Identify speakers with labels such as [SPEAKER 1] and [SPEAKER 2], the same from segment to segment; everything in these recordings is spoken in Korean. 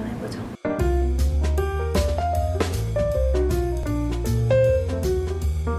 [SPEAKER 1] 해보죠.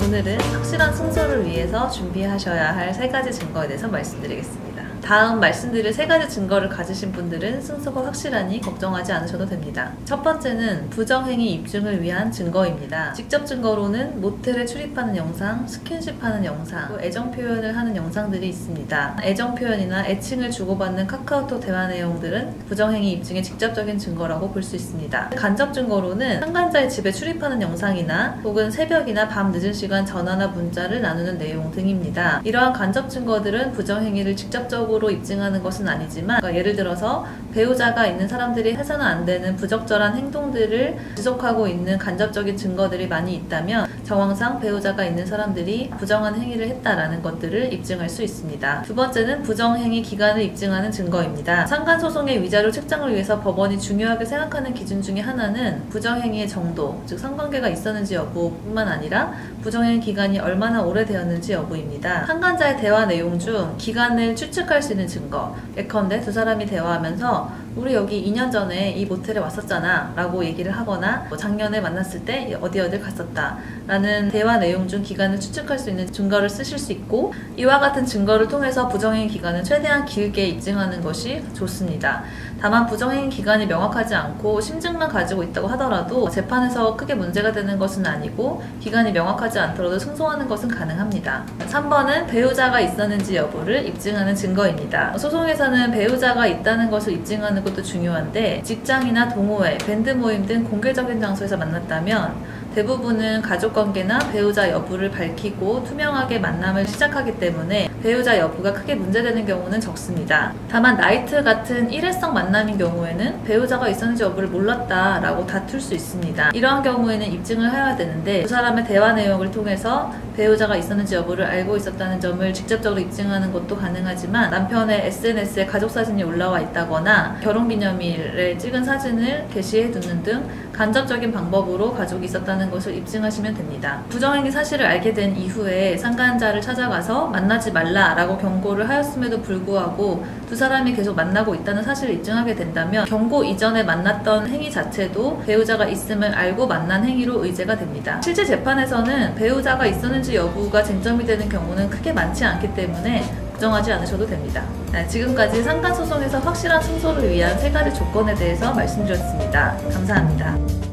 [SPEAKER 1] 오늘은 확실한 승소를 위해서 준비하셔야 할 3가지 증거에 대해서 말씀드리겠습니다. 다음 말씀드릴 3가지 증거를 가지신 분들은 승소가 확실하니 걱정하지 않으셔도 됩니다. 첫 번째는 부정행위 입증을 위한 증거입니다. 직접 증거로는 모텔에 출입하는 영상, 스킨십하는 영상, 애정 표현을 하는 영상들이 있습니다. 애정 표현이나 애칭을 주고받는 카카오톡 대화 내용들은 부정행위 입증의 직접적인 증거라고 볼 수 있습니다. 간접 증거로는 상간자의 집에 출입하는 영상이나 혹은 새벽이나 밤 늦은 시간 전화나 문자를 나누는 내용 등입니다. 이러한 간접 증거들은 부정행위를 직접적으로 입증하는 것은 아니지만, 예를 들어서 배우자가 있는 사람들이 해서는 안 되는 부적절한 행동들을 지속하고 있는 간접적인 증거들이 많이 있다면 정황상 배우자가 있는 사람들이 부정한 행위를 했다라는 것들을 입증할 수 있습니다. 두 번째는 부정행위 기간을 입증하는 증거입니다. 상간소송의 위자료 책정을 위해서 법원이 중요하게 생각하는 기준 중에 하나는 부정행위의 정도, 즉 성관계가 있었는지 여부뿐만 아니라 부정행위 기간이 얼마나 오래되었는지 여부입니다. 상간자의 대화 내용 중 기간을 추측할 수 있는 증거, 예컨대 두 사람이 대화하면서 우리 여기 2년 전에 이 모텔에 왔었잖아 라고 얘기를 하거나 작년에 만났을 때 어디 갔었다 라는 대화 내용 중 기간을 추측할 수 있는 증거를 쓰실 수 있고, 이와 같은 증거를 통해서 부정행위 기간을 최대한 길게 입증하는 것이 좋습니다. 다만 부정행위 기간이 명확하지 않고 심증만 가지고 있다고 하더라도 재판에서 크게 문제가 되는 것은 아니고 기간이 명확하지 않더라도 승소하는 것은 가능합니다. 3번은 배우자가 있었는지 여부를 입증하는 증거입니다. 소송에서는 배우자가 있다는 것을 입증하는 것도 중요한데, 직장이나 동호회, 밴드 모임 등 공개적인 장소에서 만났다면 대부분은 가족관계나 배우자 여부를 밝히고 투명하게 만남을 시작하기 때문에 배우자 여부가 크게 문제되는 경우는 적습니다. 다만 나이트 같은 일회성 만남인 경우에는 배우자가 있었는지 여부를 몰랐다라고 다툴 수 있습니다. 이러한 경우에는 입증을 해야 되는데, 두 사람의 대화 내용을 통해서 배우자가 있었는지 여부를 알고 있었다는 점을 직접적으로 입증하는 것도 가능하지만, 남편의 SNS에 가족사진이 올라와 있다거나 결혼기념일에 찍은 사진을 게시해 두는 등 간접적인 방법으로 가족이 있었다는 것을 입증하시면 됩니다. 부정행위 사실을 알게 된 이후에 상간자를 찾아가서 만나지 말라라고 경고를 하였음에도 불구하고 두 사람이 계속 만나고 있다는 사실을 입증하게 된다면 경고 이전에 만났던 행위 자체도 배우자가 있음을 알고 만난 행위로 의제가 됩니다. 실제 재판에서는 배우자가 있었는지 여부가 쟁점이 되는 경우는 크게 많지 않기 때문에 걱정하지 않으셔도 됩니다. 지금까지 상간소송에서 확실한 승소를 위한 3가지 조건에 대해서 말씀드렸습니다. 감사합니다.